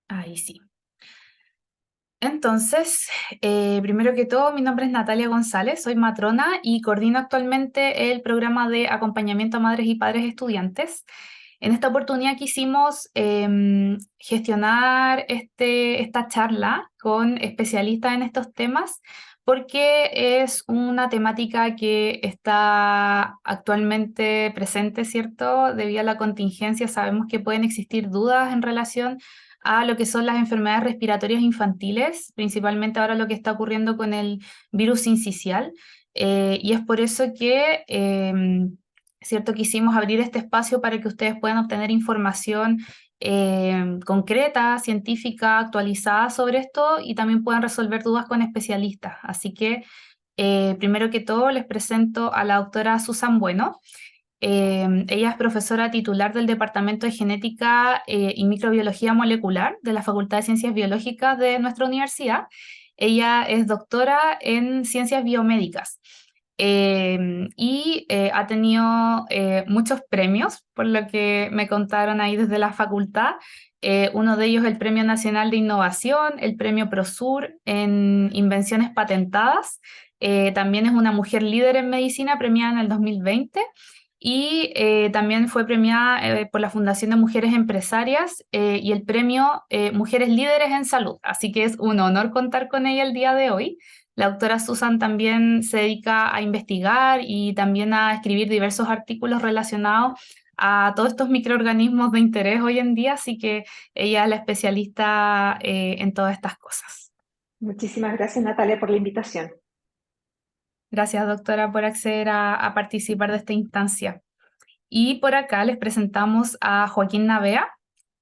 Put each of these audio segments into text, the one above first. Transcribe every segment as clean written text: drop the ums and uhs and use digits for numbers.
Ahí sí. Entonces, primero que todo, mi nombre es Natalia González, soy matrona y coordino actualmente el programa de acompañamiento a madres y padres estudiantes. En esta oportunidad quisimos gestionar esta charla con especialistas en estos temas porque es una temática que está actualmente presente, ¿cierto? Debido a la contingencia, sabemos que pueden existir dudas en relación a lo que son las enfermedades respiratorias infantiles, principalmente ahora lo que está ocurriendo con el virus sincicial. Y es por eso que, cierto, quisimos abrir este espacio para que ustedes puedan obtener información concreta, científica, actualizada sobre esto y también puedan resolver dudas con especialistas. Así que, primero que todo, les presento a la doctora Susan Bueno. Ella es profesora titular del Departamento de Genética y Microbiología Molecular de la Facultad de Ciencias Biológicas de nuestra universidad. Ella es doctora en Ciencias Biomédicas y ha tenido muchos premios, por lo que me contaron ahí desde la facultad. Uno de ellos el Premio Nacional de Innovación, el Premio ProSur en Invenciones Patentadas. También es una mujer líder en medicina premiada en el 2020 y también fue premiada por la Fundación de Mujeres Empresarias y el premio Mujeres Líderes en Salud. Así que es un honor contar con ella el día de hoy. La doctora Susan también se dedica a investigar y también a escribir diversos artículos relacionados a todos estos microorganismos de interés hoy en día, así que ella es la especialista en todas estas cosas. Muchísimas gracias, Natalia, por la invitación. Gracias, doctora, por acceder a participar de esta instancia. Y por acá les presentamos a Joaquín Navea,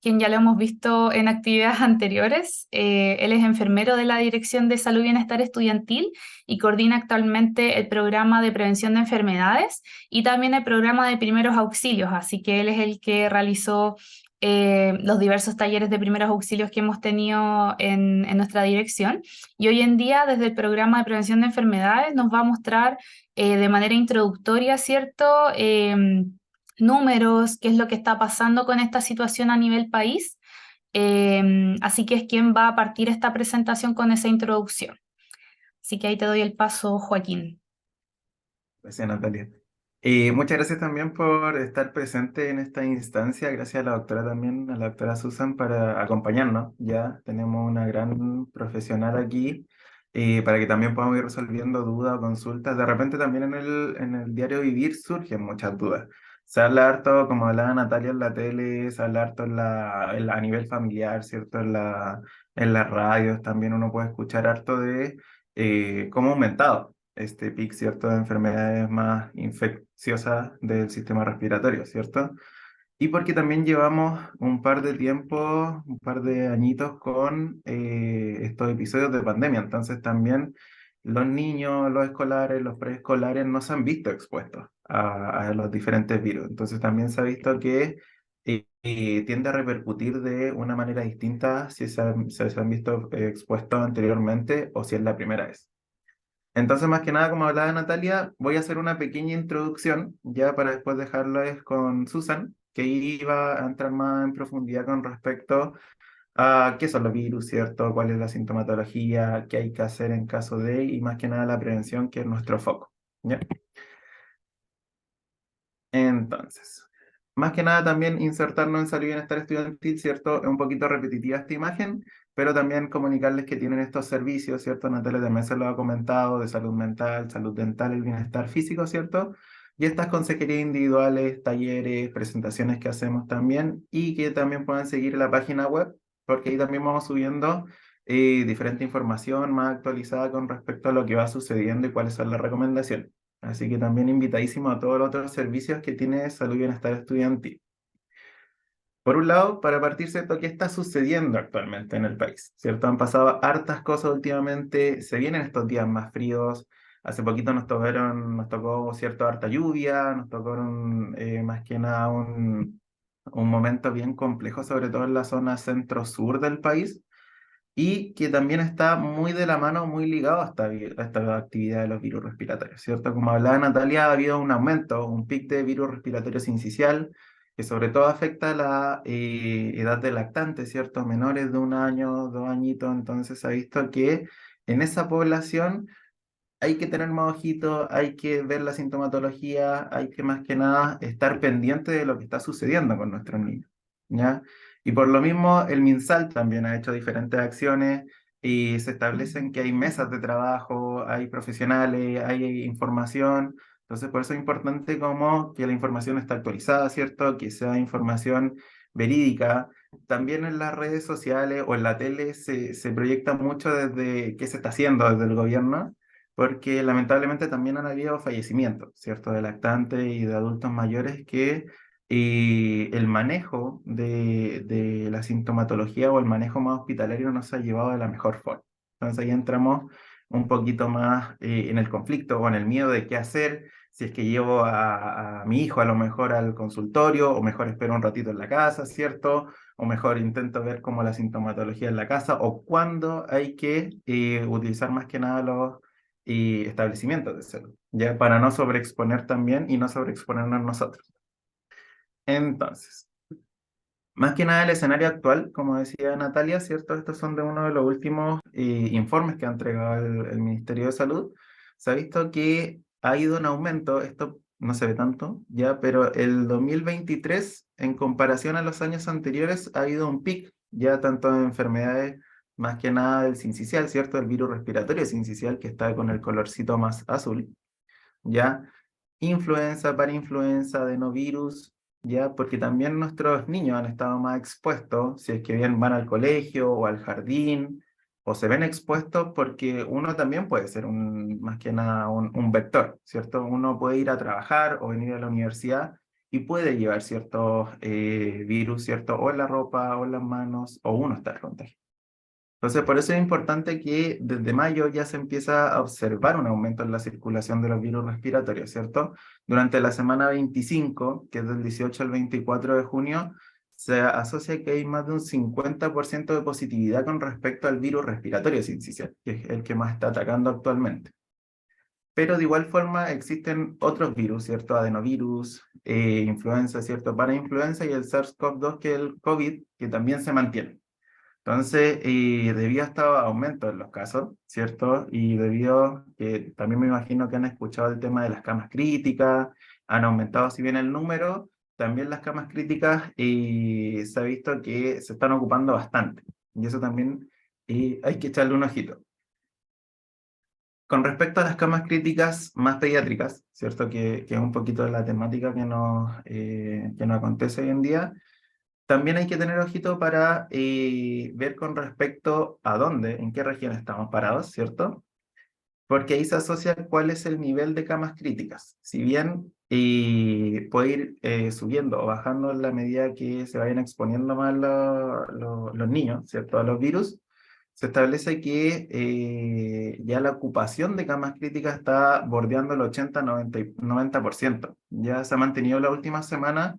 quien ya lo hemos visto en actividades anteriores. Él es enfermero de la Dirección de Salud y Bienestar Estudiantil y coordina actualmente el programa de prevención de enfermedades y también el programa de primeros auxilios. Así que él es el que realizó los diversos talleres de primeros auxilios que hemos tenido en nuestra dirección. Y hoy en día, desde el programa de prevención de enfermedades, nos va a mostrar de manera introductoria, ¿cierto? Números, qué es lo que está pasando con esta situación a nivel país. Así que es quien va a partir esta presentación con esa introducción. Así que ahí te doy el paso, Joaquín. Gracias, Natalia. Y muchas gracias también por estar presente en esta instancia. Gracias a la doctora también, a la doctora Susan, para acompañarnos. Ya tenemos una gran profesional aquí para que también podamos ir resolviendo dudas o consultas. De repente también en el diario vivir surgen muchas dudas. Se habla harto, como hablaba Natalia en la tele, se habla harto a nivel familiar, ¿cierto? En las radios también uno puede escuchar harto de cómo ha aumentado este pic, ¿cierto? De enfermedades más infecciosas del sistema respiratorio, ¿cierto? Y porque también llevamos un par de tiempo, un par de añitos con estos episodios de pandemia. Entonces también los niños, los escolares, los preescolares no se han visto expuestos a los diferentes virus. Entonces también se ha visto que tiende a repercutir de una manera distinta si se han visto expuestos anteriormente o si es la primera vez. Entonces, más que nada, como hablaba Natalia, voy a hacer una pequeña introducción ya para después dejarles con Susan, que iba a entrar más en profundidad con respecto a qué son los virus, ¿cierto? ¿Cuál es la sintomatología? ¿Qué hay que hacer en caso de? Y más que nada la prevención, que es nuestro foco. ¿Ya? Entonces, más que nada también insertarnos en salud y bienestar estudiantil, ¿cierto? Es un poquito repetitiva esta imagen, pero también comunicarles que tienen estos servicios, ¿cierto? Natalia también se lo ha comentado, de salud mental, salud dental y bienestar físico, ¿cierto? Y estas consejerías individuales, talleres, presentaciones que hacemos también y que también puedan seguir la página web, porque ahí también vamos subiendo diferente información más actualizada con respecto a lo que va sucediendo y cuáles son las recomendaciones. Así que también invitadísimo a todos los otros servicios que tiene Salud y Bienestar Estudiantil. Por un lado, para partir, ¿cierto? ¿Qué está sucediendo actualmente en el país? ¿Cierto? Han pasado hartas cosas últimamente, se vienen estos días más fríos. Hace poquito nos tocó, ¿cierto? Harta lluvia, nos tocó más que nada un momento bien complejo, sobre todo en la zona centro-sur del país y que también está muy de la mano, muy ligado a esta actividad de los virus respiratorios, ¿cierto? Como hablaba Natalia, ha habido un aumento, un pic de virus respiratorio sincicial, que sobre todo afecta a la edad de lactante, ¿cierto? Menores de 1 año, 2 añitos, entonces se ha visto que en esa población hay que tener más ojito, hay que ver la sintomatología, hay que más que nada estar pendiente de lo que está sucediendo con nuestros niños, ¿ya? Y por lo mismo el MinSal también ha hecho diferentes acciones y se establecen que hay mesas de trabajo, hay profesionales, hay información. Entonces por eso es importante como que la información esté actualizada, ¿cierto? Que sea información verídica. También en las redes sociales o en la tele se proyecta mucho desde qué se está haciendo desde el gobierno, porque lamentablemente también han habido fallecimientos, ¿cierto? De lactantes y de adultos mayores que el manejo de la sintomatología o el manejo más hospitalario no se ha llevado de la mejor forma. Entonces ahí entramos un poquito más en el conflicto o en el miedo de qué hacer, si es que llevo a mi hijo a lo mejor al consultorio o mejor espero un ratito en la casa, ¿cierto? O mejor intento ver cómo la sintomatología en la casa o cuándo hay que utilizar más que nada los establecimientos de salud, ya para no sobreexponer también y no sobreexponernos nosotros. Entonces, más que nada el escenario actual, como decía Natalia, ¿cierto? Estos son de uno de los últimos informes que ha entregado el Ministerio de Salud. Se ha visto que ha ido en aumento, esto no se ve tanto, ya, pero el 2023, en comparación a los años anteriores, ha habido un pic, ya tanto en enfermedades, más que nada del sincicial, ¿cierto? El virus respiratorio sincicial, que está con el colorcito más azul, ya influenza, parainfluenza, adenovirus, ya, porque también nuestros niños han estado más expuestos, si es que bien van al colegio o al jardín, o se ven expuestos porque uno también puede ser más que nada un vector, ¿cierto? Uno puede ir a trabajar o venir a la universidad y puede llevar ciertos virus, ¿cierto? O en la ropa, o en las manos, o uno está contagiado. Entonces, por eso es importante que desde mayo ya se empieza a observar un aumento en la circulación de los virus respiratorios, ¿cierto? Durante la semana 25, que es del 18 al 24 de junio, se asocia que hay más de un 50% de positividad con respecto al virus respiratorio sincicial, que es el que más está atacando actualmente. Pero de igual forma existen otros virus, ¿cierto? Adenovirus, influenza, ¿cierto? Parainfluenza y el SARS-CoV-2, que es el COVID, que también se mantiene. Entonces, debido a este aumento en los casos, ¿cierto? Y debido que también me imagino que han escuchado el tema de las camas críticas, han aumentado si bien el número, también las camas críticas se ha visto que se están ocupando bastante. Y eso también hay que echarle un ojito. Con respecto a las camas críticas más pediátricas, ¿cierto? Que es un poquito la temática que nos acontece hoy en día. También hay que tener ojito para ver con respecto a dónde, en qué región estamos parados, ¿cierto? Porque ahí se asocia cuál es el nivel de camas críticas. Si bien puede ir subiendo o bajando en la medida que se vayan exponiendo más los niños, ¿cierto? A los virus, se establece que ya la ocupación de camas críticas está bordeando el 80-90%. Ya se ha mantenido la última semana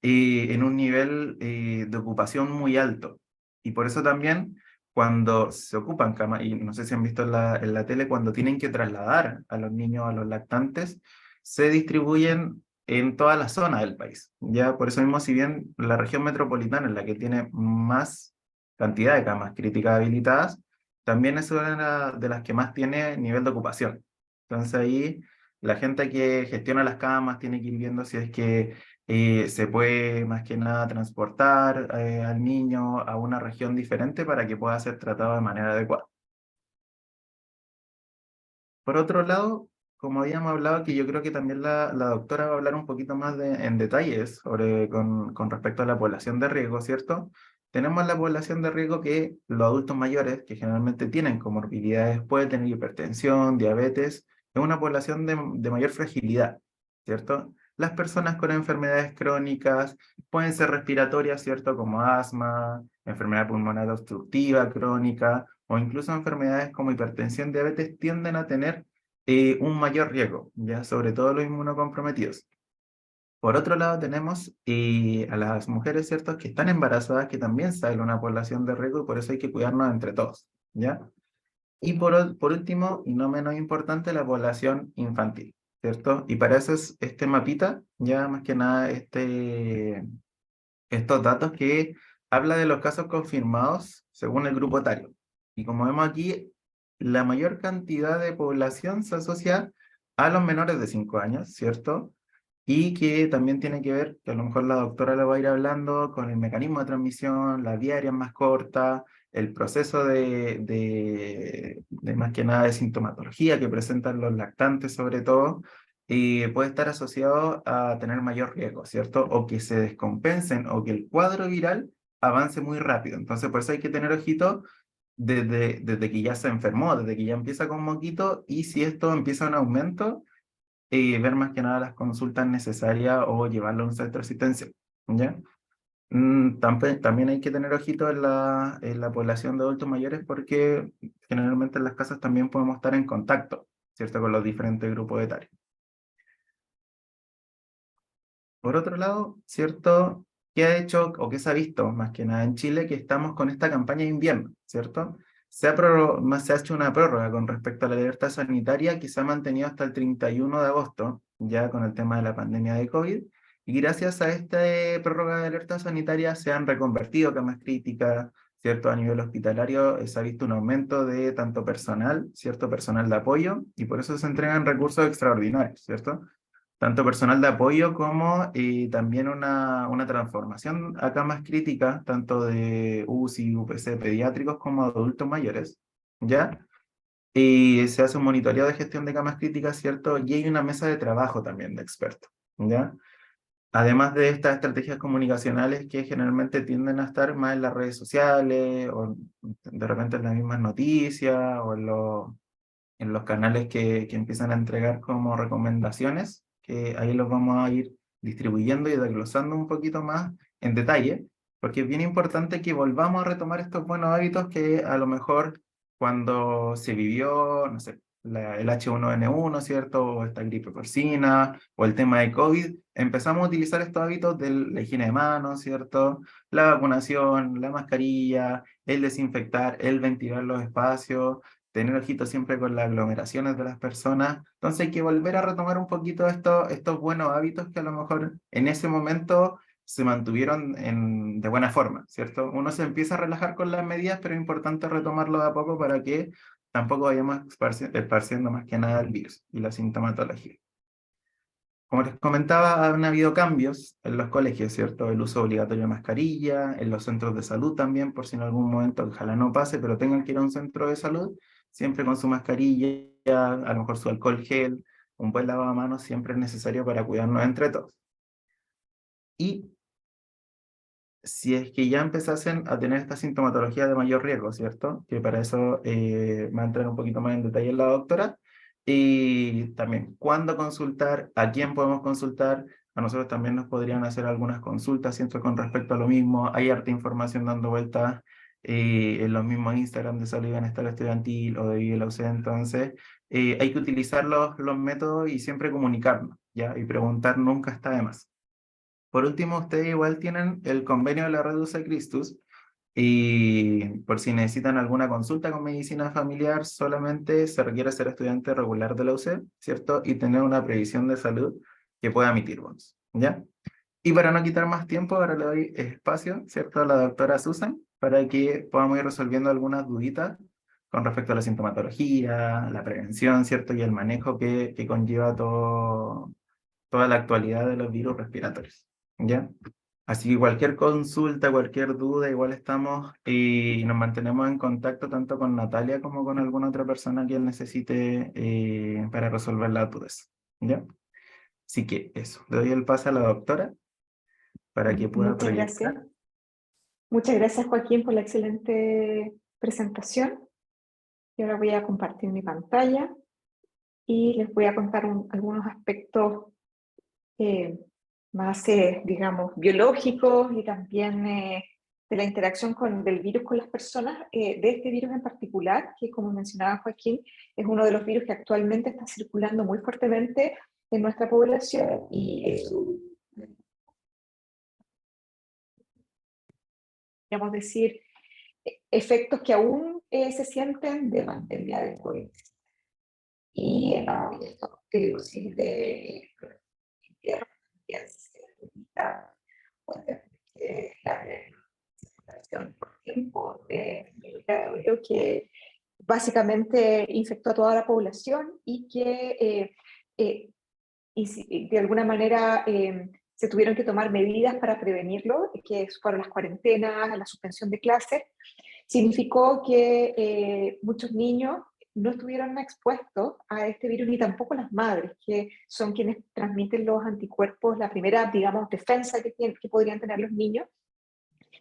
en un nivel de ocupación muy alto. Y por eso también cuando se ocupan camas, y no sé si han visto en la tele, cuando tienen que trasladar a los niños, a los lactantes, se distribuyen en toda la zona del país. Ya por eso mismo, si bien la región metropolitana es la que tiene más cantidad de camas críticas habilitadas, también es una de las que más tiene nivel de ocupación. Entonces ahí la gente que gestiona las camas tiene que ir viendo si es que se puede más que nada transportar al niño a una región diferente para que pueda ser tratado de manera adecuada. Por otro lado, como habíamos hablado, que yo creo que también la doctora va a hablar un poquito más en detalles con respecto a la población de riesgo, ¿cierto? Tenemos la población de riesgo que los adultos mayores, que generalmente tienen comorbilidades, pueden tener hipertensión, diabetes, es una población de mayor fragilidad, ¿cierto? Las personas con enfermedades crónicas pueden ser respiratorias, ¿cierto? Como asma, enfermedad pulmonar obstructiva crónica, o incluso enfermedades como hipertensión, diabetes, tienden a tener un mayor riesgo, ya sobre todo los inmunocomprometidos. Por otro lado, tenemos a las mujeres, ¿cierto?, que están embarazadas, que también salen una población de riesgo y por eso hay que cuidarnos entre todos, ¿ya? Y por último, y no menos importante, la población infantil. ¿cierto? Y para eso es este mapita, ya más que nada estos datos que habla de los casos confirmados según el grupo etario. Y como vemos aquí, la mayor cantidad de población se asocia a los menores de 5 años, ¿cierto? Y que también tiene que ver, que a lo mejor la doctora le va a ir hablando, con el mecanismo de transmisión, la vía aérea más corta, el proceso de más que nada de sintomatología que presentan los lactantes sobre todo, y puede estar asociado a tener mayor riesgo, ¿cierto? O que se descompensen o que el cuadro viral avance muy rápido. Entonces, por eso hay que tener ojito desde que ya se enfermó, desde que ya empieza con moquito, y si esto empieza en aumento, ver más que nada las consultas necesarias o llevarlo a un centro asistencial, ¿ya? También hay que tener ojito en la población de adultos mayores porque generalmente en las casas también podemos estar en contacto, ¿cierto? Con los diferentes grupos etarios. Por otro lado, ¿cierto? ¿Qué ha hecho o qué se ha visto más que nada en Chile? Que estamos con esta campaña de invierno, ¿cierto? Se ha hecho una prórroga con respecto a la alerta sanitaria que se ha mantenido hasta el 31 de agosto, ya con el tema de la pandemia de COVID. Y gracias a esta prórroga de alerta sanitaria se han reconvertido camas críticas, ¿cierto? A nivel hospitalario se ha visto un aumento de tanto personal, ¿cierto? Personal de apoyo, y por eso se entregan recursos extraordinarios, ¿cierto? Tanto personal de apoyo como también una transformación a camas críticas, tanto de UCI, UPC pediátricos como adultos mayores, ¿ya? Y se hace un monitoreo de gestión de camas críticas, ¿cierto? Y hay una mesa de trabajo también de expertos, ¿ya? Además de estas estrategias comunicacionales que generalmente tienden a estar más en las redes sociales o de repente en las mismas noticias o en los canales que empiezan a entregar como recomendaciones, que ahí los vamos a ir distribuyendo y desglosando un poquito más en detalle, porque es bien importante que volvamos a retomar estos buenos hábitos que a lo mejor cuando se vivió, no sé, el H1N1, ¿cierto? O esta gripe porcina, o el tema de COVID, empezamos a utilizar estos hábitos de la higiene de manos, ¿cierto? La vacunación, la mascarilla, el desinfectar, el ventilar los espacios, tener ojito siempre con las aglomeraciones de las personas. Entonces hay que volver a retomar un poquito estos buenos hábitos que a lo mejor en ese momento se mantuvieron de buena forma, ¿cierto? Uno se empieza a relajar con las medidas, pero es importante retomarlo de a poco para que tampoco vayamos esparciendo más que nada el virus y la sintomatología. Como les comentaba, han habido cambios en los colegios, ¿cierto? El uso obligatorio de mascarilla, en los centros de salud también, por si en algún momento, ojalá no pase, pero tengan que ir a un centro de salud, siempre con su mascarilla, a lo mejor su alcohol gel, un buen lavado de manos siempre es necesario para cuidarnos entre todos. Y si es que ya empezasen a tener esta sintomatología de mayor riesgo, ¿cierto? Que para eso va a entrar un poquito más en detalle la doctora. Y también, ¿cuándo consultar? ¿A quién podemos consultar? A nosotros también nos podrían hacer algunas consultas, siempre con respecto a lo mismo. Hay harta información dando vueltas en los mismos Instagram de Salud y Bienestar Estudiantil o de Vive la UC. Entonces, hay que utilizar los métodos y siempre comunicarnos, ¿ya? Y preguntar nunca está de más. Por último, ustedes igual tienen el convenio de la Red UC Christus y por si necesitan alguna consulta con medicina familiar, solamente se requiere ser estudiante regular de la UC, ¿cierto? Y tener una previsión de salud que pueda emitir bonos, ¿ya? Y para no quitar más tiempo, ahora le doy espacio, ¿cierto? A la doctora Susan para que podamos ir resolviendo algunas duditas con respecto a la sintomatología, la prevención, ¿cierto? Y el manejo que conlleva toda la actualidad de los virus respiratorios, ¿ya? Así que cualquier consulta, cualquier duda, igual estamos y nos mantenemos en contacto tanto con Natalia como con alguna otra persona que necesite para resolver las dudas, ¿ya? Así que eso, le doy el pase a la doctora para que pueda Muchas gracias. proyectar. Muchas gracias, Joaquín, por la excelente presentación. Y ahora voy a compartir mi pantalla y les voy a contar algunos aspectos más, digamos, biológicos y también de la interacción del virus con las personas, de este virus en particular, que como mencionaba Joaquín, es uno de los virus que actualmente está circulando muy fuertemente en nuestra población y podríamos decir, efectos que aún se sienten de pandemia de COVID. Y crisis de invierno también se limita, la presentación por tiempo de milagro que básicamente infectó a toda la población y que de alguna manera se tuvieron que tomar medidas para prevenirlo, que fueron las cuarentenas, la suspensión de clases. Significó que muchos niños no estuvieron expuestos a este virus, ni tampoco las madres, que son quienes transmiten los anticuerpos, la primera, digamos, defensa que podrían tener los niños.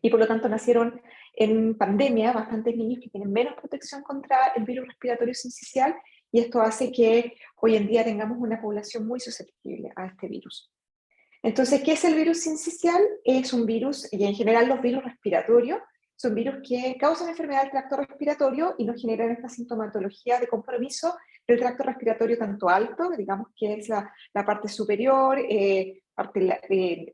Y por lo tanto nacieron en pandemia bastantes niños que tienen menos protección contra el virus respiratorio sincicial, y esto hace que hoy en día tengamos una población muy susceptible a este virus. Entonces, ¿qué es el virus sincicial? Es un virus, y en general los virus respiratorios, son virus que causan enfermedad del tracto respiratorio y nos generan esta sintomatología de compromiso del tracto respiratorio tanto alto, digamos que es la parte superior,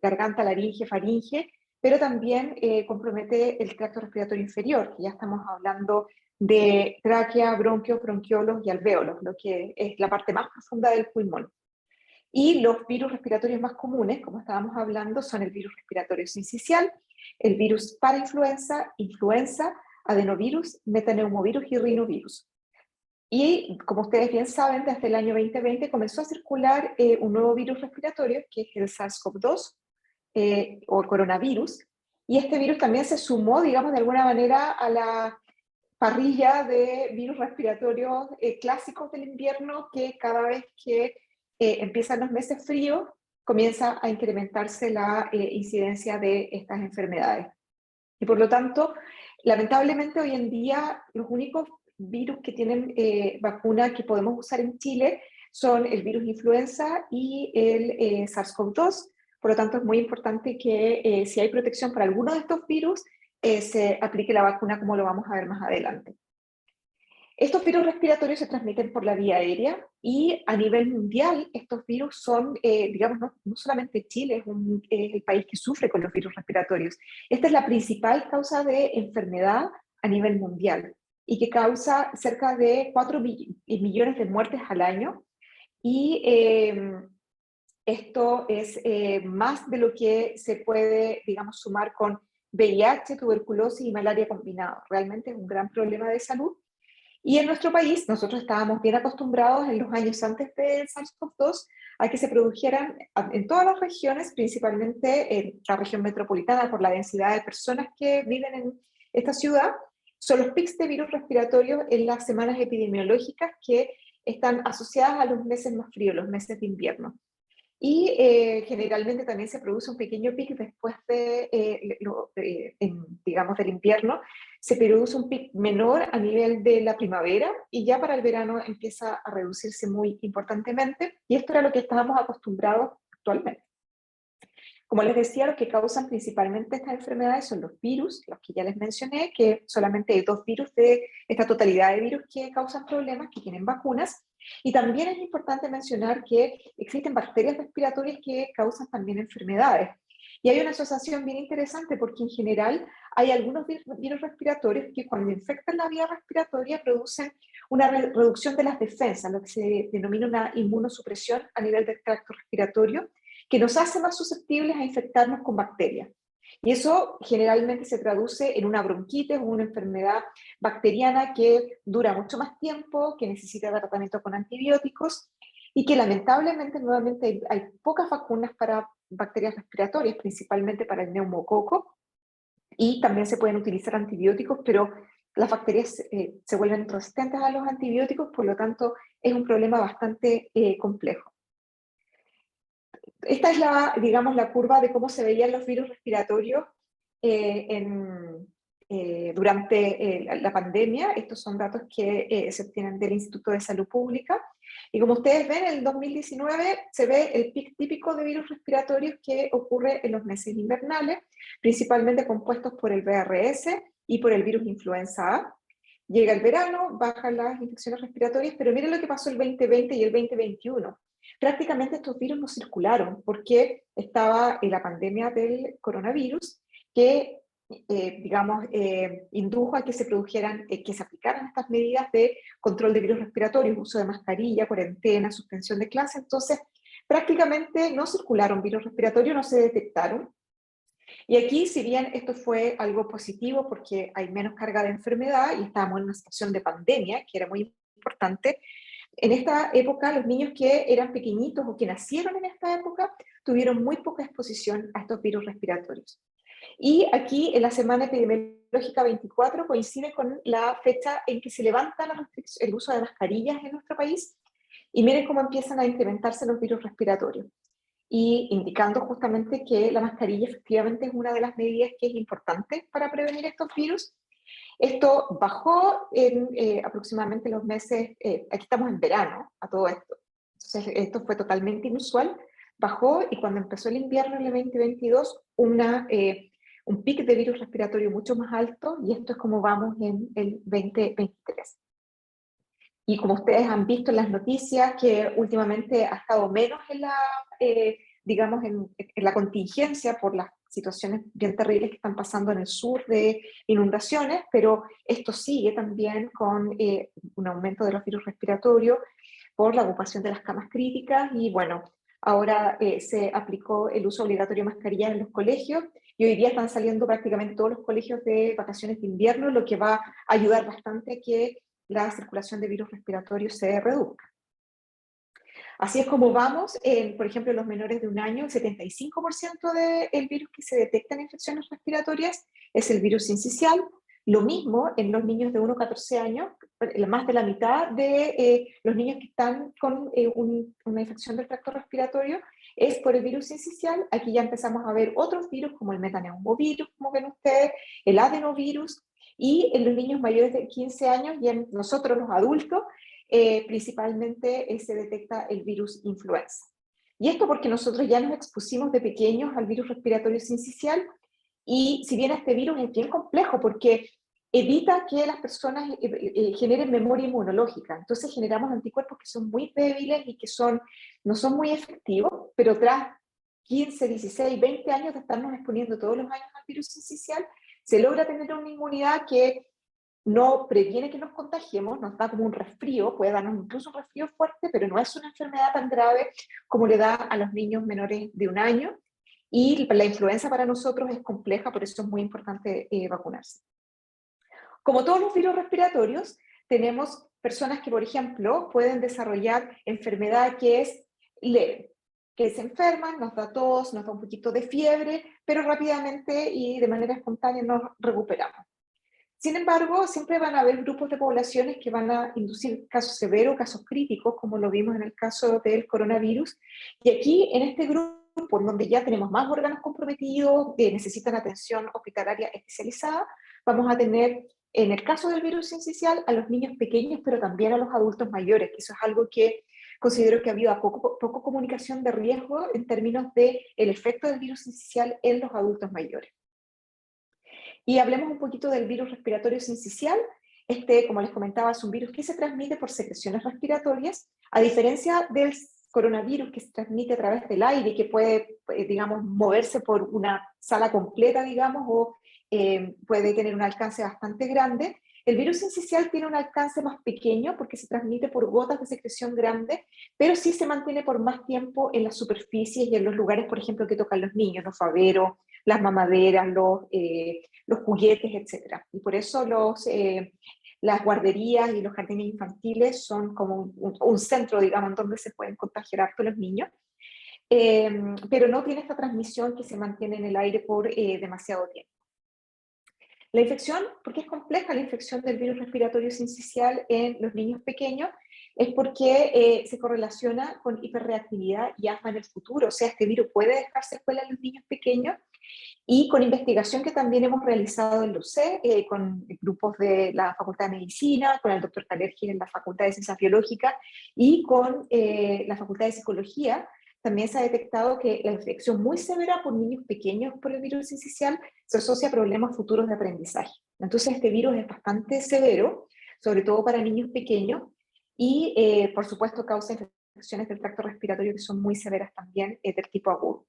garganta, laringe, faringe, pero también compromete el tracto respiratorio inferior, que ya estamos hablando de tráquea, bronquios, bronquiolos y alvéolos, lo que es la parte más profunda del pulmón. Y los virus respiratorios más comunes, como estábamos hablando, son el virus respiratorio sincicial, el virus parainfluenza, influenza, adenovirus, metaneumovirus y rinovirus. Y como ustedes bien saben, desde el año 2020 comenzó a circular un nuevo virus respiratorio, que es el SARS-CoV-2, o coronavirus, y este virus también se sumó, digamos, de alguna manera a la parrilla de virus respiratorios clásicos del invierno, que cada vez que empiezan los meses fríos, comienza a incrementarse la incidencia de estas enfermedades. Y por lo tanto, lamentablemente hoy en día los únicos virus que tienen vacuna que podemos usar en Chile son el virus influenza y el SARS-CoV-2. Por lo tanto, es muy importante que si hay protección para alguno de estos virus, se aplique la vacuna, como lo vamos a ver más adelante. Estos virus respiratorios se transmiten por la vía aérea y a nivel mundial estos virus son, digamos, no solamente Chile es el país que sufre con los virus respiratorios. Esta es la principal causa de enfermedad a nivel mundial y que causa cerca de 4 millones de muertes al año, y esto es más de lo que se puede, digamos, sumar con VIH, tuberculosis y malaria combinado. Realmente es un gran problema de salud. Y en nuestro país, nosotros estábamos bien acostumbrados en los años antes del SARS-CoV-2 a que se produjeran en todas las regiones, principalmente en la región metropolitana por la densidad de personas que viven en esta ciudad, son los pics de virus respiratorios en las semanas epidemiológicas que están asociadas a los meses más fríos, los meses de invierno. Y generalmente también se produce un pequeño pic después digamos, del invierno. Se produce un pic menor a nivel de la primavera y ya para el verano empieza a reducirse muy importantemente. Y esto era lo que estábamos acostumbrados actualmente. Como les decía, los que causan principalmente estas enfermedades son los virus, los que ya les mencioné, que solamente hay 2 virus de esta totalidad de virus que causan problemas, que tienen vacunas. Y también es importante mencionar que existen bacterias respiratorias que causan también enfermedades. Y hay una asociación bien interesante porque en general hay algunos virus respiratorios que cuando infectan la vía respiratoria producen una reducción de las defensas, lo que se denomina una inmunosupresión a nivel del tracto respiratorio, que nos hace más susceptibles a infectarnos con bacterias. Y eso generalmente se traduce en una bronquitis o una enfermedad bacteriana que dura mucho más tiempo, que necesita tratamiento con antibióticos y que lamentablemente nuevamente hay pocas vacunas para bacterias respiratorias, principalmente para el neumococo, y también se pueden utilizar antibióticos, pero las bacterias se vuelven resistentes a los antibióticos, por lo tanto es un problema bastante complejo. Esta es digamos, la curva de cómo se veían los virus respiratorios durante la pandemia. Estos son datos que se obtienen del Instituto de Salud Pública. Y como ustedes ven, en el 2019 se ve el pic típico de virus respiratorios que ocurre en los meses invernales, principalmente compuestos por el VRS y por el virus influenza A. Llega el verano, bajan las infecciones respiratorias, pero miren lo que pasó el 2020 y el 2021. Prácticamente estos virus no circularon porque estaba en la pandemia del coronavirus, que digamos, indujo a que se produjeran, que se aplicaran estas medidas de control de virus respiratorios, uso de mascarilla, cuarentena, suspensión de clase. Entonces, prácticamente no circularon virus respiratorios, no se detectaron. Y aquí, si bien esto fue algo positivo porque hay menos carga de enfermedad y estábamos en una situación de pandemia, que era muy importante, en esta época los niños que eran pequeñitos o que nacieron en esta época tuvieron muy poca exposición a estos virus respiratorios. Y aquí en la semana epidemiológica 24 coincide con la fecha en que se levanta el uso de mascarillas en nuestro país, y miren cómo empiezan a incrementarse los virus respiratorios, y indicando justamente que la mascarilla efectivamente es una de las medidas que es importante para prevenir estos virus. Esto bajó en aproximadamente los meses, aquí estamos en verano a todo esto, entonces esto fue totalmente inusual, bajó, y cuando empezó el invierno en el 2022, un pico de virus respiratorio mucho más alto, y esto es como vamos en el 2023. Y como ustedes han visto en las noticias, que últimamente ha estado menos en la, digamos, en la contingencia por las situaciones bien terribles que están pasando en el sur de inundaciones, pero esto sigue también con un aumento de los virus respiratorios por la ocupación de las camas críticas. Y bueno, ahora se aplicó el uso obligatorio de mascarillas en los colegios, y hoy día están saliendo prácticamente todos los colegios de vacaciones de invierno, lo que va a ayudar bastante a que la circulación de virus respiratorios se reduzca. Así es como vamos, por ejemplo, en los menores de un año, el 75% del virus que se detecta en infecciones respiratorias es el virus sincicial. Lo mismo en los niños de 1 a 14 años, más de la mitad de los niños que están con una infección del tracto respiratorio es por el virus sincicial. Aquí ya empezamos a ver otros virus como el metaneumovirus, como ven ustedes, el adenovirus, y en los niños mayores de 15 años y en nosotros los adultos, principalmente se detecta el virus influenza. Y esto porque nosotros ya nos expusimos de pequeños al virus respiratorio sincicial, y si bien este virus es bien complejo porque evita que las personas generen memoria inmunológica, entonces generamos anticuerpos que son muy débiles y que no son muy efectivos, pero tras 15, 16, 20 años de estarnos exponiendo todos los años al virus sincicial, se logra tener una inmunidad que no previene que nos contagiemos, nos da como un resfrío, puede darnos incluso un resfrío fuerte, pero no es una enfermedad tan grave como le da a los niños menores de un año. Y la influenza para nosotros es compleja, por eso es muy importante vacunarse. Como todos los virus respiratorios, tenemos personas que, por ejemplo, pueden desarrollar enfermedad que es leve, que se enferman, nos da tos, nos da un poquito de fiebre, pero rápidamente y de manera espontánea nos recuperamos. Sin embargo, siempre van a haber grupos de poblaciones que van a inducir casos severos, casos críticos, como lo vimos en el caso del coronavirus. Y aquí, en este grupo, en donde ya tenemos más órganos comprometidos, que necesitan atención hospitalaria especializada, vamos a tener, en el caso del virus sincicial, a los niños pequeños, pero también a los adultos mayores, que eso es algo que considero que ha habido poco comunicación de riesgo en términos del efecto del virus sincicial en los adultos mayores. Y hablemos un poquito del virus respiratorio sincicial. Este, como les comentaba, es un virus que se transmite por secreciones respiratorias, a diferencia del coronavirus que se transmite a través del aire y que puede, digamos, moverse por una sala completa, digamos, o puede tener un alcance bastante grande. El virus sincicial tiene un alcance más pequeño porque se transmite por gotas de secreción grande, pero sí se mantiene por más tiempo en las superficies y en los lugares, por ejemplo, que tocan los niños, los faveros, las mamaderas, los juguetes, etc. Y por eso las guarderías y los jardines infantiles son como un centro, digamos, en donde se pueden contagiar harto los niños, pero no tiene esta transmisión que se mantiene en el aire por demasiado tiempo. La infección, ¿por qué es compleja la infección del virus respiratorio sincicial en los niños pequeños? Es porque se correlaciona con hiperreactividad y asma en el futuro. O sea, este virus puede dejar secuelas en los niños pequeños, y con investigación que también hemos realizado en LUCE, con grupos de la Facultad de Medicina, con el doctor Kalergi en la Facultad de Ciencias Biológicas y con la Facultad de Psicología, también se ha detectado que la infección muy severa por niños pequeños por el virus sincicial se asocia a problemas futuros de aprendizaje. Entonces este virus es bastante severo, sobre todo para niños pequeños, y por supuesto causa infecciones del tracto respiratorio que son muy severas también, del tipo agudo.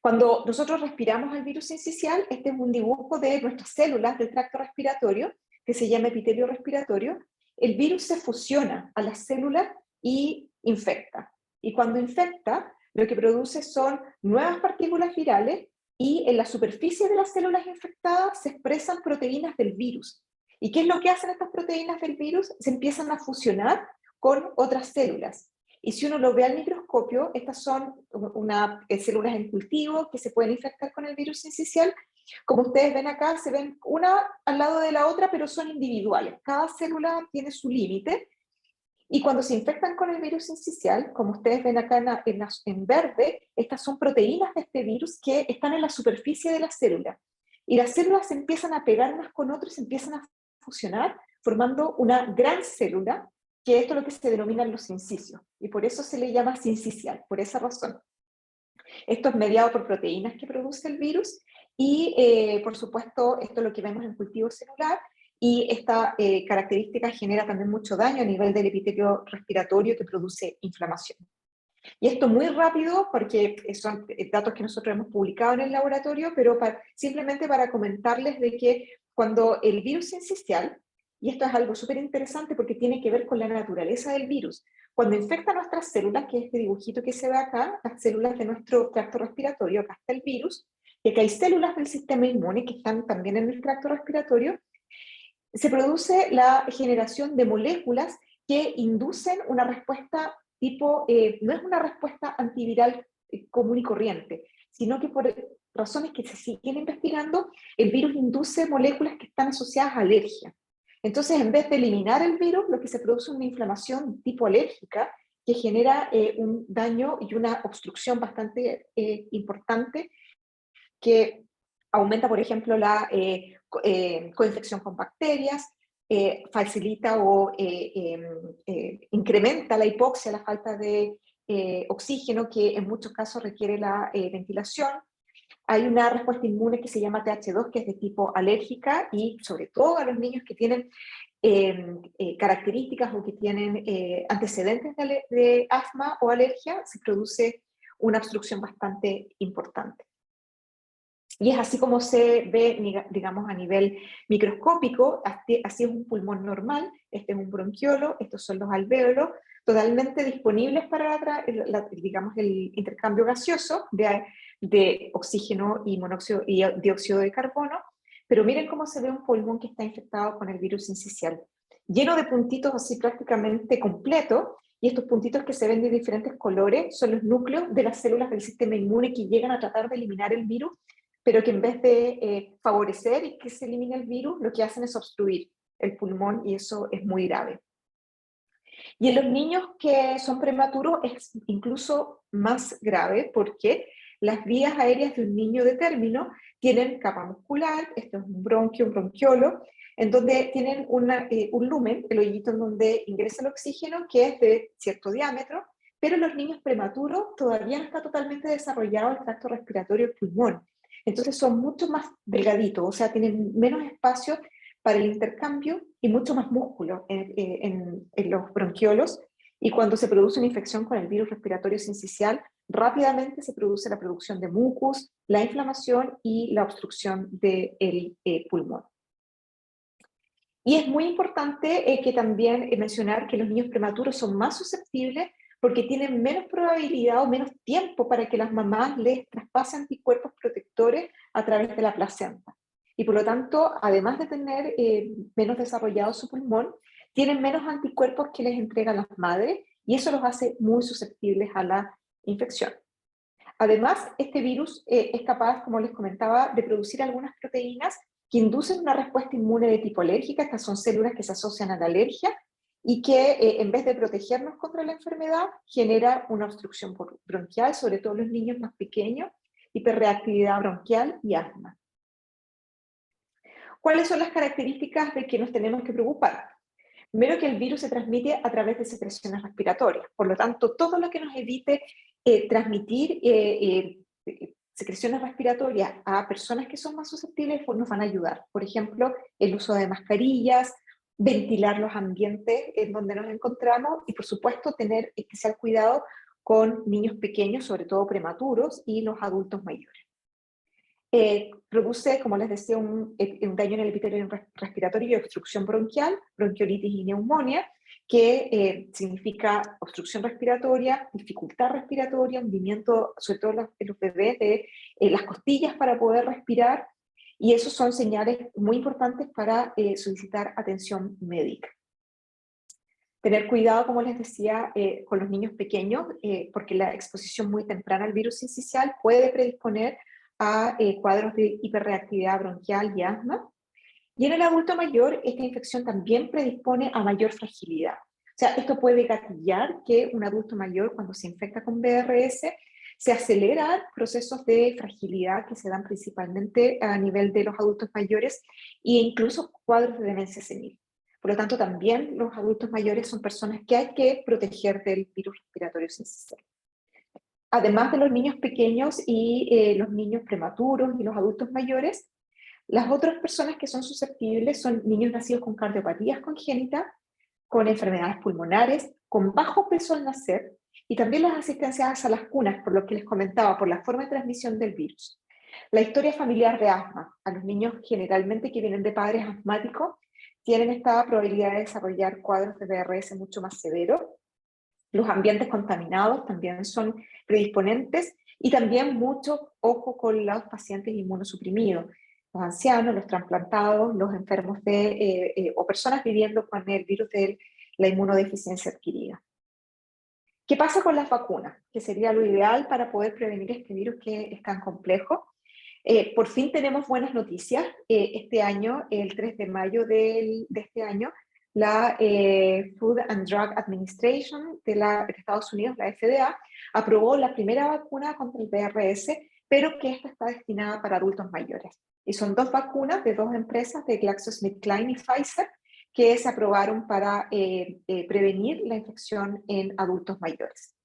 Cuando nosotros respiramos al virus sincicial, este es un dibujo de nuestras células del tracto respiratorio, que se llama epitelio respiratorio. El virus se fusiona a las células y infecta. Y cuando infecta, lo que produce son nuevas partículas virales y en la superficie de las células infectadas se expresan proteínas del virus. ¿Y qué es lo que hacen estas proteínas del virus? Se empiezan a fusionar con otras células. Y si uno lo ve al microscopio, estas son células en cultivo que se pueden infectar con el virus sincicial. Como ustedes ven acá, se ven una al lado de la otra, pero son individuales. Cada célula tiene su límite. Y cuando se infectan con el virus sincicial, como ustedes ven acá en verde, estas son proteínas de este virus que están en la superficie de la célula. Y las células se empiezan a pegar unas con otras, se empiezan a fusionar, formando una gran célula, que esto es lo que se denominan los sincicios. Y por eso se le llama sincicial, por esa razón. Esto es mediado por proteínas que produce el virus y, por supuesto, esto es lo que vemos en cultivo celular y esta característica genera también mucho daño a nivel del epitelio respiratorio que produce inflamación. Y esto muy rápido porque son datos que nosotros hemos publicado en el laboratorio, pero simplemente para comentarles de que cuando el virus sincicial, y esto es algo súper interesante porque tiene que ver con la naturaleza del virus, cuando infecta nuestras células, que es este dibujito que se ve acá, las células de nuestro tracto respiratorio, acá está el virus, y acá hay células del sistema inmune que están también en el tracto respiratorio, se produce la generación de moléculas que inducen una respuesta tipo, no es una respuesta antiviral común y corriente, sino que por razones que se siguen investigando, el virus induce moléculas que están asociadas a alergia. Entonces, en vez de eliminar el virus, lo que se produce es una inflamación tipo alérgica que genera un daño y una obstrucción bastante importante que aumenta, por ejemplo, la coinfección con bacterias, facilita o incrementa la hipoxia, la falta de oxígeno, que en muchos casos requiere la ventilación. Hay una respuesta inmune que se llama TH2, que es de tipo alérgica, y sobre todo a los niños que tienen características o que tienen antecedentes de asma o alergia, se produce una obstrucción bastante importante. Y es así como se ve, digamos, a nivel microscópico. Así es un pulmón normal, este es un bronquiolo, estos son los alvéolos, totalmente disponibles para, digamos, el intercambio gaseoso de oxígeno y monóxido y dióxido de carbono. Pero miren cómo se ve un pulmón que está infectado con el virus sincicial, lleno de puntitos así prácticamente completo, y estos puntitos que se ven de diferentes colores son los núcleos de las células del sistema inmune que llegan a tratar de eliminar el virus, pero que en vez de favorecer y que se elimine el virus, lo que hacen es obstruir el pulmón y eso es muy grave. Y en los niños que son prematuros es incluso más grave porque las vías aéreas de un niño de término tienen capa muscular, esto es un bronquio, un bronquiolo, en donde tienen un lumen, el hoyito en donde ingresa el oxígeno, que es de cierto diámetro, pero en los niños prematuros todavía no está totalmente desarrollado el tracto respiratorio del pulmón. Entonces son mucho más delgaditos, o sea, tienen menos espacio para el intercambio y mucho más músculo en los bronquiolos. Y cuando se produce una infección con el virus respiratorio sincicial, rápidamente se produce la producción de mucus, la inflamación y la obstrucción del pulmón. Y es muy importante que también mencionar que los niños prematuros son más susceptibles porque tienen menos probabilidad o menos tiempo para que las mamás les traspasen anticuerpos protectores a través de la placenta. Y por lo tanto, además de tener menos desarrollado su pulmón, tienen menos anticuerpos que les entregan las madres y eso los hace muy susceptibles a la infección. Además, este virus es capaz, como les comentaba, de producir algunas proteínas que inducen una respuesta inmune de tipo alérgica. Estas son células que se asocian a la alergia y que en vez de protegernos contra la enfermedad, genera una obstrucción bronquial, sobre todo en los niños más pequeños, hiperreactividad bronquial y asma. ¿Cuáles son las características de que nos tenemos que preocupar? Primero, que el virus se transmite a través de secreciones respiratorias. Por lo tanto, todo lo que nos evite transmitir secreciones respiratorias a personas que son más susceptibles pues nos van a ayudar. Por ejemplo, el uso de mascarillas, ventilar los ambientes en donde nos encontramos y, por supuesto, tener especial cuidado con niños pequeños, sobre todo prematuros, y los adultos mayores. produce, como les decía, un daño en el epitelio respiratorio y obstrucción bronquial, bronquiolitis y neumonía, que significa obstrucción respiratoria, dificultad respiratoria, hundimiento, sobre todo en los bebés, de las costillas para poder respirar, y esos son señales muy importantes para solicitar atención médica. Tener cuidado, como les decía, con los niños pequeños, porque la exposición muy temprana al virus sincicial puede predisponer a cuadros de hiperreactividad bronquial y asma. Y en el adulto mayor, esta infección también predispone a mayor fragilidad. O sea, esto puede gatillar que un adulto mayor, cuando se infecta con VRS, se aceleran procesos de fragilidad que se dan principalmente a nivel de los adultos mayores e incluso cuadros de demencia senil. Por lo tanto, también los adultos mayores son personas que hay que proteger del virus respiratorio sincicial. Además de los niños pequeños y los niños prematuros y los adultos mayores, las otras personas que son susceptibles son niños nacidos con cardiopatías congénitas, con enfermedades pulmonares, con bajo peso al nacer, y también las asistencias a las cunas, por lo que les comentaba, por la forma de transmisión del virus. La historia familiar de asma, a los niños generalmente que vienen de padres asmáticos, tienen esta probabilidad de desarrollar cuadros de VRS mucho más severos. Los ambientes contaminados también son predisponentes, y también mucho ojo con los pacientes inmunosuprimidos, los ancianos, los trasplantados, los enfermos o personas viviendo con el virus de la inmunodeficiencia adquirida. ¿Qué pasa con las vacunas? Que sería lo ideal para poder prevenir este virus que es tan complejo. Por fin tenemos buenas noticias. Este año, el 3 de mayo de este año, la Food and Drug Administration de Estados Unidos, la FDA, aprobó la primera vacuna contra el VRS, pero que esta está destinada para adultos mayores. Y son 2 vacunas de 2 empresas, de GlaxoSmithKline y Pfizer, que se aprobaron para prevenir la infección en adultos mayores.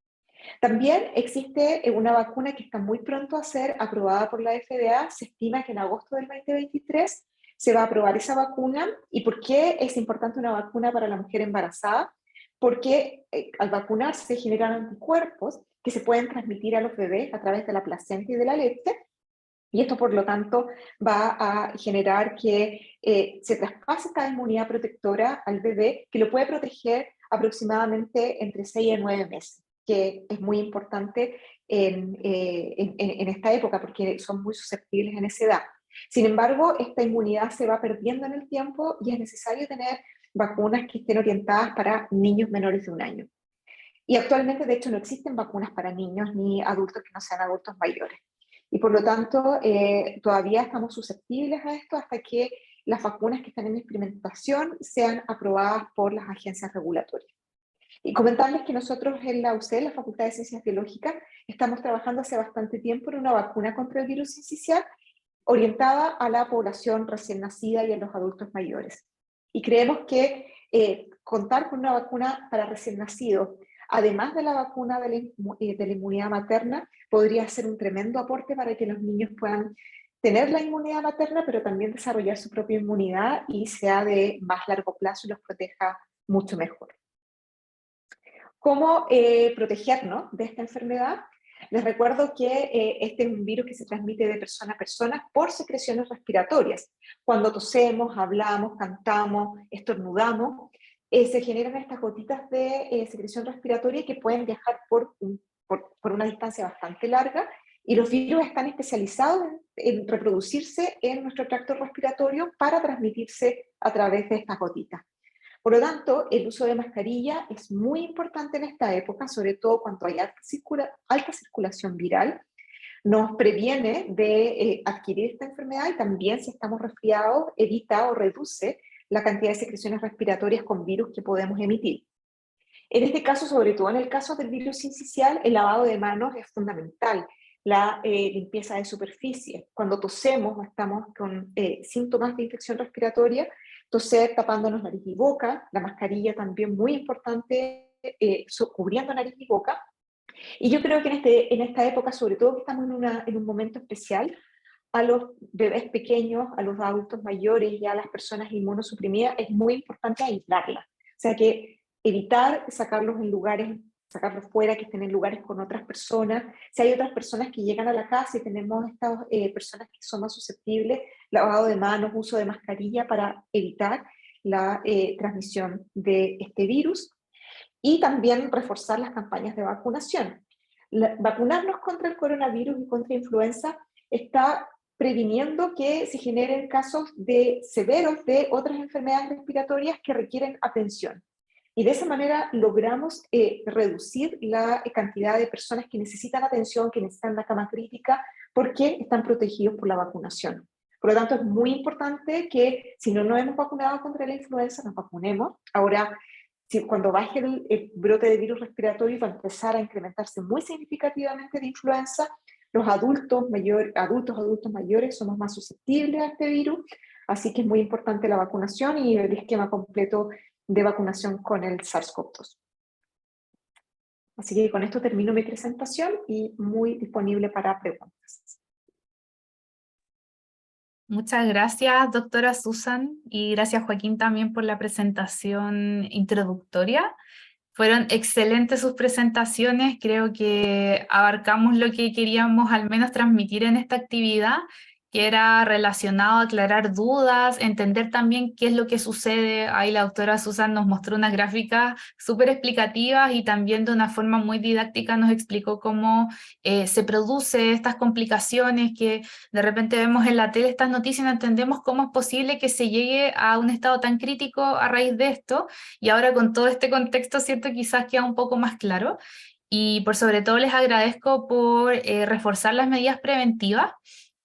También existe una vacuna que está muy pronto a ser aprobada por la FDA. Se estima que en agosto del 2023 se va a aprobar esa vacuna. ¿Y por qué es importante una vacuna para la mujer embarazada? Porque al vacunarse se generan anticuerpos que se pueden transmitir a los bebés a través de la placenta y de la leche, y esto, por lo tanto, va a generar que se traspase esta inmunidad protectora al bebé, que lo puede proteger aproximadamente entre 6 a 9 meses, que es muy importante en esta época, porque son muy susceptibles en esa edad. Sin embargo, esta inmunidad se va perdiendo en el tiempo y es necesario tener vacunas que estén orientadas para niños menores de 1 año. Y actualmente, de hecho, no existen vacunas para niños ni adultos que no sean adultos mayores. Y por lo tanto, todavía estamos susceptibles a esto hasta que las vacunas que están en experimentación sean aprobadas por las agencias regulatorias. Y comentarles que nosotros en la UCE, la Facultad de Ciencias Biológicas, estamos trabajando hace bastante tiempo en una vacuna contra el virus sincicial orientada a la población recién nacida y a los adultos mayores. Y creemos que contar con una vacuna para recién nacidos, además de la vacuna de la inmunidad materna, podría ser un tremendo aporte para que los niños puedan tener la inmunidad materna, pero también desarrollar su propia inmunidad y sea de más largo plazo y los proteja mucho mejor. ¿Cómo protegernos de esta enfermedad? Les recuerdo que este es un virus que se transmite de persona a persona por secreciones respiratorias. Cuando tosemos, hablamos, cantamos, estornudamos, se generan estas gotitas de secreción respiratoria que pueden viajar por una distancia bastante larga, y los virus están especializados en reproducirse en nuestro tracto respiratorio para transmitirse a través de estas gotitas. Por lo tanto, el uso de mascarilla es muy importante en esta época, sobre todo cuando hay alta circulación viral. Nos previene de adquirir esta enfermedad, y también, si estamos resfriados, evita o reduce la cantidad de secreciones respiratorias con virus que podemos emitir. En este caso, sobre todo en el caso del virus sincicial, el lavado de manos es fundamental. La limpieza de superficie. Cuando tosemos o estamos con síntomas de infección respiratoria, toser tapándonos nariz y boca, la mascarilla también muy importante, cubriendo nariz y boca. Y yo creo que en esta época, sobre todo que estamos en un momento especial, a los bebés pequeños, a los adultos mayores y a las personas inmunosuprimidas es muy importante aislarlas. O sea que evitar sacarlos en lugares sacarlos fuera, que estén en lugares con otras personas. Si hay otras personas que llegan a la casa y tenemos estas personas que son más susceptibles, lavado de manos, uso de mascarilla para evitar la transmisión de este virus. Y también reforzar las campañas de vacunación. Vacunarnos contra el coronavirus y contra influenza está previniendo que se generen casos severos de otras enfermedades respiratorias que requieren atención. Y de esa manera logramos reducir la cantidad de personas que necesitan atención, que necesitan una cama crítica, porque están protegidos por la vacunación. Por lo tanto, es muy importante que si no nos hemos vacunado contra la influenza, nos vacunemos. Ahora, cuando baje el brote de virus respiratorio, va a empezar a incrementarse muy significativamente de influenza. Los adultos mayores somos más susceptibles a este virus, así que es muy importante la vacunación y el esquema completo de vacunación con el SARS-CoV-2. Así que con esto termino mi presentación y muy disponible para preguntas. Muchas gracias, doctora Susan, y gracias, Joaquín, también por la presentación introductoria. Fueron excelentes sus presentaciones, creo que abarcamos lo que queríamos al menos transmitir en esta actividad, que era relacionado a aclarar dudas, entender también qué es lo que sucede. Ahí la doctora Susan nos mostró unas gráficas súper explicativas y también de una forma muy didáctica nos explicó cómo se produce estas complicaciones que de repente vemos en la tele estas noticias y no entendemos cómo es posible que se llegue a un estado tan crítico a raíz de esto. Y ahora con todo este contexto, ¿cierto? Quizás queda un poco más claro. Y por sobre todo les agradezco por reforzar las medidas preventivas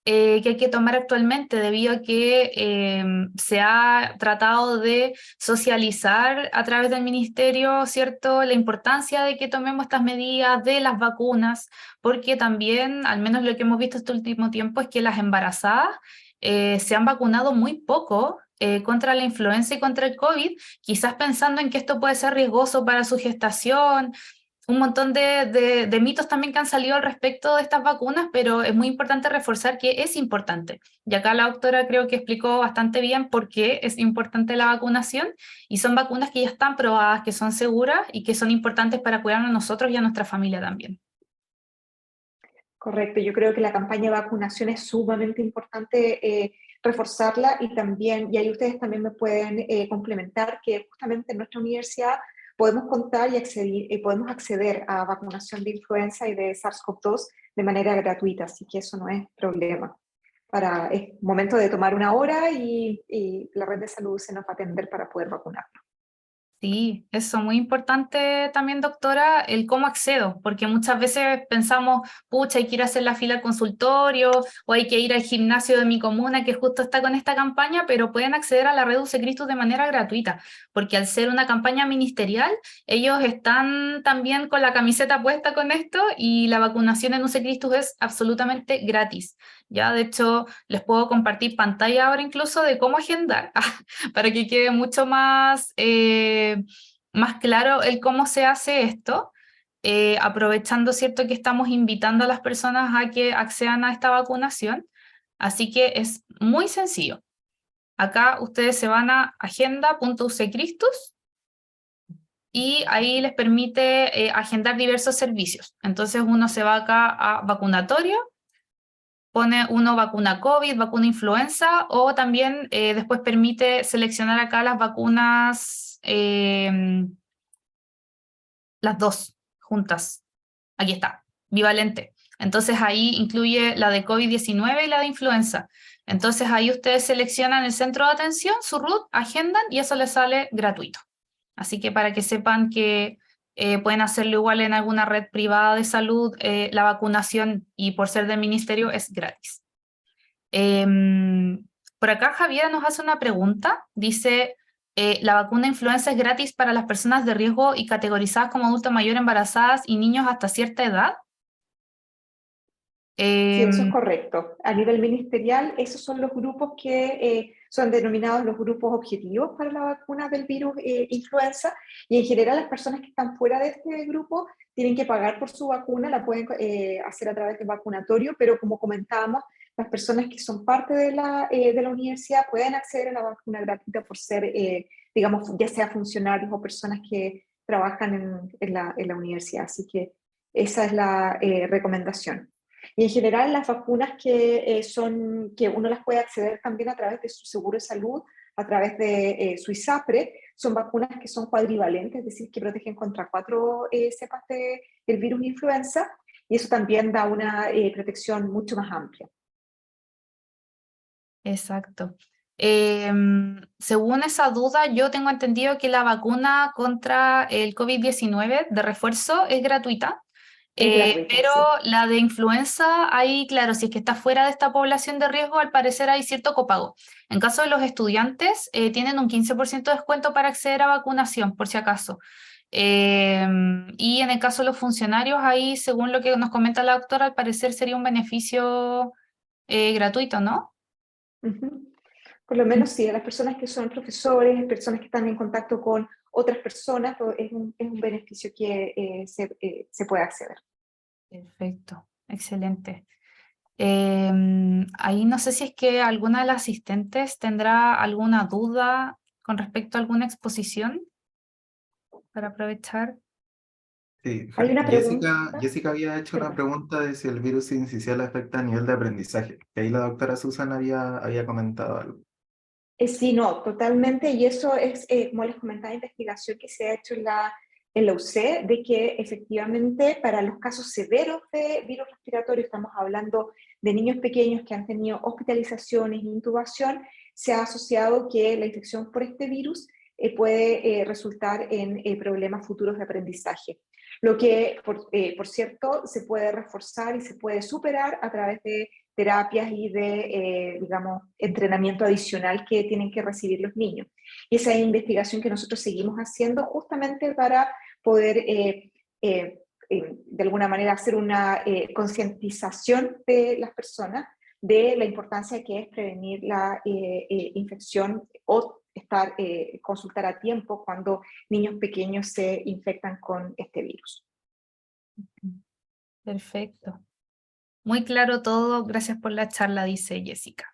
que hay que tomar actualmente, debido a que se ha tratado de socializar a través del ministerio, ¿cierto?, la importancia de que tomemos estas medidas de las vacunas, porque también, al menos lo que hemos visto este último tiempo, es que las embarazadas se han vacunado muy poco contra la influenza y contra el COVID, quizás pensando en que esto puede ser riesgoso para su gestación, un montón de mitos también que han salido al respecto de estas vacunas, pero es muy importante reforzar que es importante. Y acá la doctora creo que explicó bastante bien por qué es importante la vacunación, y son vacunas que ya están probadas, que son seguras y que son importantes para cuidarnos a nosotros y a nuestra familia también. Correcto, yo creo que la campaña de vacunación es sumamente importante reforzarla, y también, y ahí ustedes también me pueden complementar, que justamente en nuestra universidad podemos contar y podemos acceder a vacunación de influenza y de SARS-CoV-2 de manera gratuita, así que eso no es problema. Es momento de tomar una hora y la red de salud se nos va a atender para poder vacunar. Sí, eso, muy importante también, doctora, el cómo accedo, porque muchas veces pensamos, pucha, hay que ir a hacer la fila al consultorio o hay que ir al gimnasio de mi comuna que justo está con esta campaña, pero pueden acceder a la red UC Cristus de manera gratuita, porque al ser una campaña ministerial, ellos están también con la camiseta puesta con esto y la vacunación en UC Cristus es absolutamente gratis. Ya, de hecho, les puedo compartir pantalla ahora incluso de cómo agendar para que quede mucho más claro el cómo se hace esto, aprovechando, ¿cierto?, que estamos invitando a las personas a que accedan a esta vacunación. Así que es muy sencillo. Acá ustedes se van a agenda.uccristus y ahí les permite agendar diversos servicios. Entonces uno se va acá a vacunatorio, pone uno vacuna COVID, vacuna influenza, o también después permite seleccionar acá las vacunas, las dos juntas. Aquí está, bivalente. Entonces ahí incluye la de COVID-19 y la de influenza. Entonces ahí ustedes seleccionan el centro de atención, su RUT, agendan y eso les sale gratuito. Así que para que sepan que pueden hacerlo igual en alguna red privada de salud, la vacunación, y por ser del ministerio es gratis. Por acá Javiera nos hace una pregunta, dice, ¿la vacuna influenza es gratis para las personas de riesgo y categorizadas como adulto mayor, embarazadas y niños hasta cierta edad? Sí, eso es correcto. A nivel ministerial, esos son los grupos que son denominados los grupos objetivos para la vacuna del virus influenza, y en general las personas que están fuera de este grupo tienen que pagar por su vacuna, la pueden hacer a través del vacunatorio, pero como comentábamos, las personas que son parte de la universidad pueden acceder a la vacuna gratuita por ser, digamos, ya sea funcionarios o personas que trabajan en la universidad. Así que esa es la recomendación. Y en general las vacunas que uno las puede acceder también a través de su seguro de salud, a través de su ISAPRE, son vacunas que son cuadrivalentes, es decir, que protegen contra 4 cepas del virus influenza, y eso también da una protección mucho más amplia. Exacto. Según esa duda, yo tengo entendido que la vacuna contra el COVID-19 de refuerzo es gratuita, Es gratuita, pero sí. la de influenza, ahí, claro, si es que está fuera de esta población de riesgo, al parecer hay cierto copago. En caso de los estudiantes, tienen un 15% de descuento para acceder a vacunación, por si acaso. Y en el caso de los funcionarios, ahí, según lo que nos comenta la doctora, al parecer sería un beneficio gratuito, ¿no? Ujú. Por lo menos sí, a las personas que son profesores, personas que están en contacto con otras personas, pues es un beneficio que se puede acceder. Perfecto, excelente. Ahí no sé si es que alguna de las asistentes tendrá alguna duda con respecto a alguna exposición para aprovechar. Sí, Hay una Jessica, pregunta, Jessica había hecho una perdón. pregunta de si el virus sincicial afecta a nivel de aprendizaje. Que ahí la doctora Susan había comentado algo. Sí, no, totalmente, y eso es, como les comentaba, investigación que se ha hecho en la UC, de que efectivamente para los casos severos de virus respiratorio, estamos hablando de niños pequeños que han tenido hospitalizaciones e intubación, se ha asociado que la infección por este virus puede resultar en problemas futuros de aprendizaje. Lo que, por cierto, se puede reforzar y se puede superar a través de terapias y de, digamos, entrenamiento adicional que tienen que recibir los niños. Y esa es investigación que nosotros seguimos haciendo justamente para poder, de alguna manera, hacer una concientización de las personas de la importancia que es prevenir la infección o consultar a tiempo cuando niños pequeños se infectan con este virus. Perfecto. Muy claro todo, gracias por la charla, dice Jessica.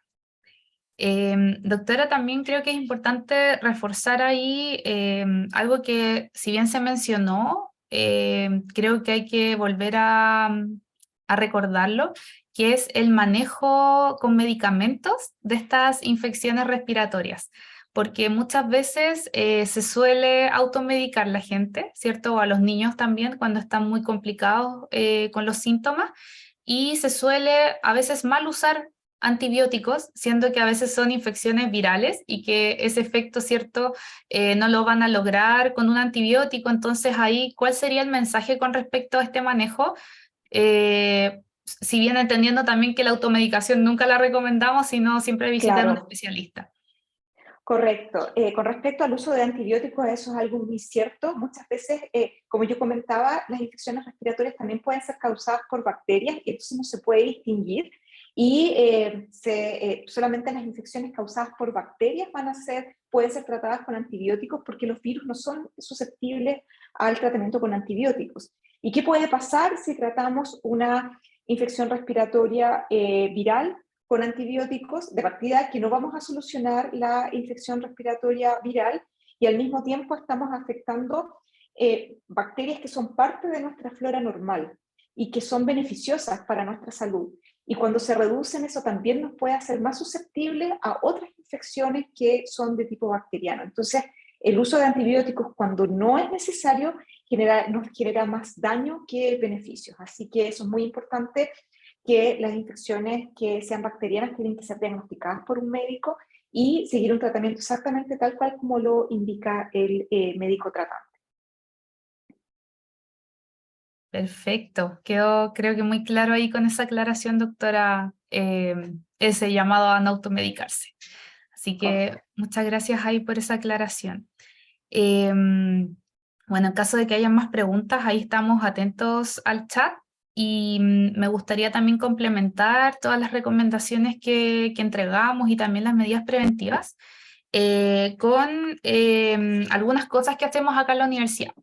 Doctora, también creo que es importante reforzar ahí algo que si bien se mencionó, creo que hay que volver a recordarlo, que es el manejo con medicamentos de estas infecciones respiratorias, porque muchas veces se suele automedicar la gente, ¿cierto? O a los niños también cuando están muy complicados con los síntomas, y se suele a veces mal usar antibióticos, siendo que a veces son infecciones virales y que ese efecto, ¿cierto?, no lo van a lograr con un antibiótico. Entonces ahí, ¿cuál sería el mensaje con respecto a este manejo? Si bien entendiendo también que la automedicación nunca la recomendamos, sino siempre visitar a un Claro. especialista. Correcto. Con respecto al uso de antibióticos, eso es algo muy cierto. Muchas veces, como yo comentaba, las infecciones respiratorias también pueden ser causadas por bacterias y entonces no se puede distinguir. Y solamente las infecciones causadas por bacterias pueden ser tratadas con antibióticos porque los virus no son susceptibles al tratamiento con antibióticos. ¿Y qué puede pasar si tratamos una infección respiratoria viral con antibióticos? De partida que no vamos a solucionar la infección respiratoria viral y al mismo tiempo estamos afectando bacterias que son parte de nuestra flora normal y que son beneficiosas para nuestra salud. Y cuando se reducen, eso también nos puede hacer más susceptibles a otras infecciones que son de tipo bacteriano. Entonces, el uso de antibióticos cuando no es necesario nos genera más daño que beneficios. Así que eso es muy importante, que las infecciones que sean bacterianas tienen que ser diagnosticadas por un médico y seguir un tratamiento exactamente tal cual como lo indica el médico tratante. Perfecto, quedó creo que muy claro ahí con esa aclaración, doctora, ese llamado a no automedicarse. Así que Correcto. muchas gracias ahí por esa aclaración. Bueno, en caso de que haya más preguntas, ahí estamos atentos al chat y me gustaría también complementar todas las recomendaciones que entregamos y también las medidas preventivas con algunas cosas que hacemos acá en la universidad.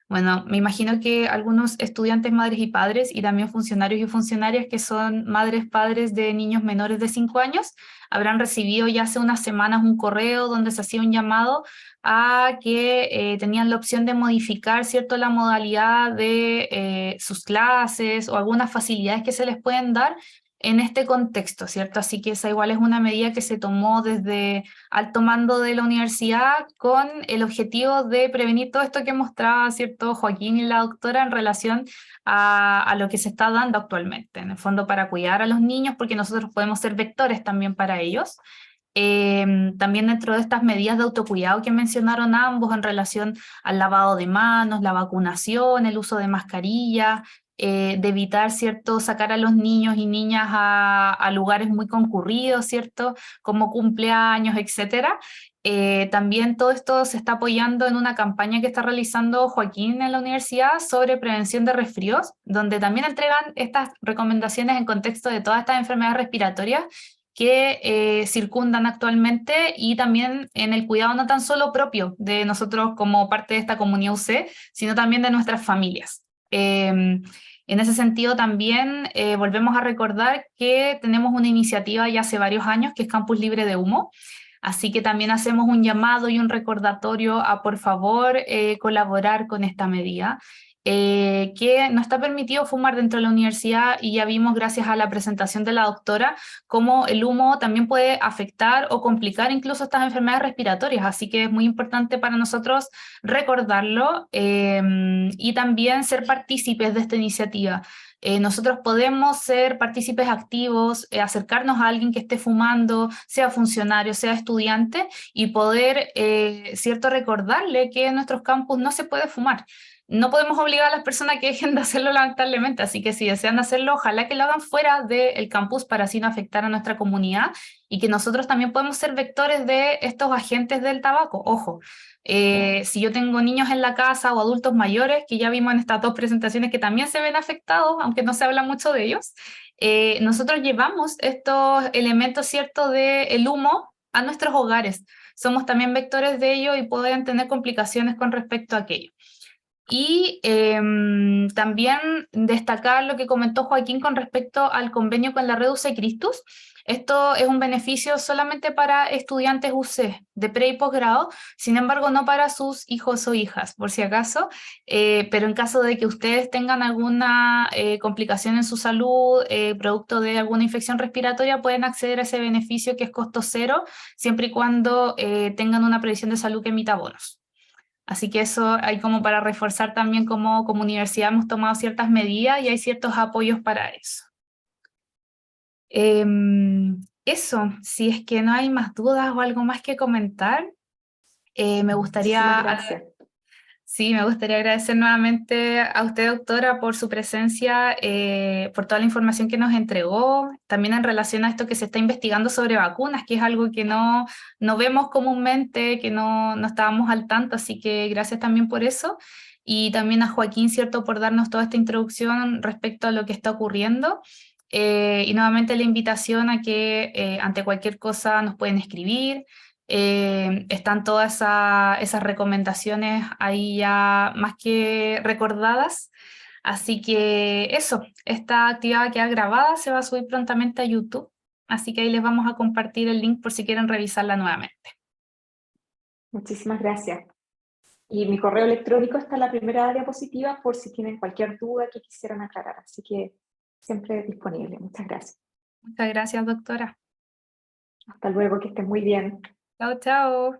Bueno, me imagino que algunos estudiantes, madres y padres, y también funcionarios y funcionarias que son madres, padres de niños menores de 5 años, habrán recibido ya hace unas semanas un correo donde se hacía un llamado a que tenían la opción de modificar, ¿cierto?, la modalidad de sus clases o algunas facilidades que se les pueden dar en este contexto, ¿cierto? Así que esa igual es una medida que se tomó desde alto mando de la universidad con el objetivo de prevenir todo esto que mostraba, ¿cierto?, Joaquín y la doctora en relación a lo que se está dando actualmente, en el fondo para cuidar a los niños, porque nosotros podemos ser vectores también para ellos. También dentro de estas medidas de autocuidado que mencionaron ambos en relación al lavado de manos, la vacunación, el uso de mascarilla, de evitar, ¿cierto?, sacar a los niños y niñas a lugares muy concurridos, ¿cierto?, como cumpleaños, etcétera. También todo esto se está apoyando en una campaña que está realizando Joaquín en la universidad sobre prevención de resfríos, donde también entregan estas recomendaciones en contexto de todas estas enfermedades respiratorias que circundan actualmente y también en el cuidado no tan solo propio de nosotros como parte de esta comunidad UC, sino también de nuestras familias. En ese sentido también volvemos a recordar que tenemos una iniciativa ya hace varios años que es Campus Libre de Humo, así que también hacemos un llamado y un recordatorio a por favor colaborar con esta medida. Que no está permitido fumar dentro de la universidad y ya vimos gracias a la presentación de la doctora cómo el humo también puede afectar o complicar incluso estas enfermedades respiratorias, así que es muy importante para nosotros recordarlo y también ser partícipes de esta iniciativa. Nosotros podemos ser partícipes activos, acercarnos a alguien que esté fumando, sea funcionario, sea estudiante, y poder, cierto, recordarle que en nuestros campus no se puede fumar. No podemos obligar a las personas que dejen de hacerlo lamentablemente, así que si desean hacerlo, ojalá que lo hagan fuera del campus para así no afectar a nuestra comunidad y que nosotros también podemos ser vectores de estos agentes del tabaco. Ojo, si yo tengo niños en la casa o adultos mayores, que ya vimos en estas dos presentaciones que también se ven afectados, aunque no se habla mucho de ellos, nosotros llevamos estos elementos, ¿cierto?, del humo a nuestros hogares. Somos también vectores de ello y pueden tener complicaciones con respecto a aquello. Y también destacar lo que comentó Joaquín con respecto al convenio con la Red UC Christus. Esto es un beneficio solamente para estudiantes UC de pre y posgrado, sin embargo no para sus hijos o hijas, por si acaso, pero en caso de que ustedes tengan alguna complicación en su salud, producto de alguna infección respiratoria, pueden acceder a ese beneficio que es costo cero, siempre y cuando tengan una previsión de salud que emita bonos. Así que eso hay como para reforzar también como universidad hemos tomado ciertas medidas y hay ciertos apoyos para eso. Eso, si es que no hay más dudas o algo más que comentar, me Muchísimas gustaría, gracias. sí, me gustaría agradecer nuevamente a usted, doctora, por su presencia, por toda la información que nos entregó, también en relación a esto que se está investigando sobre vacunas, que es algo que no vemos comúnmente, que no estábamos al tanto, así que gracias también por eso. Y también a Joaquín, ¿cierto?, por darnos toda esta introducción respecto a lo que está ocurriendo. Y nuevamente la invitación a que ante cualquier cosa nos pueden escribir. Están todas esas recomendaciones ahí ya más que recordadas. Así que eso, esta actividad queda grabada, se va a subir prontamente a YouTube. Así que ahí les vamos a compartir el link por si quieren revisarla nuevamente. Muchísimas gracias. Y mi correo electrónico está en la primera diapositiva por si tienen cualquier duda que quisieran aclarar. Así que siempre disponible. Muchas gracias. Muchas gracias, doctora. Hasta luego, que estén muy bien. Chao, chao.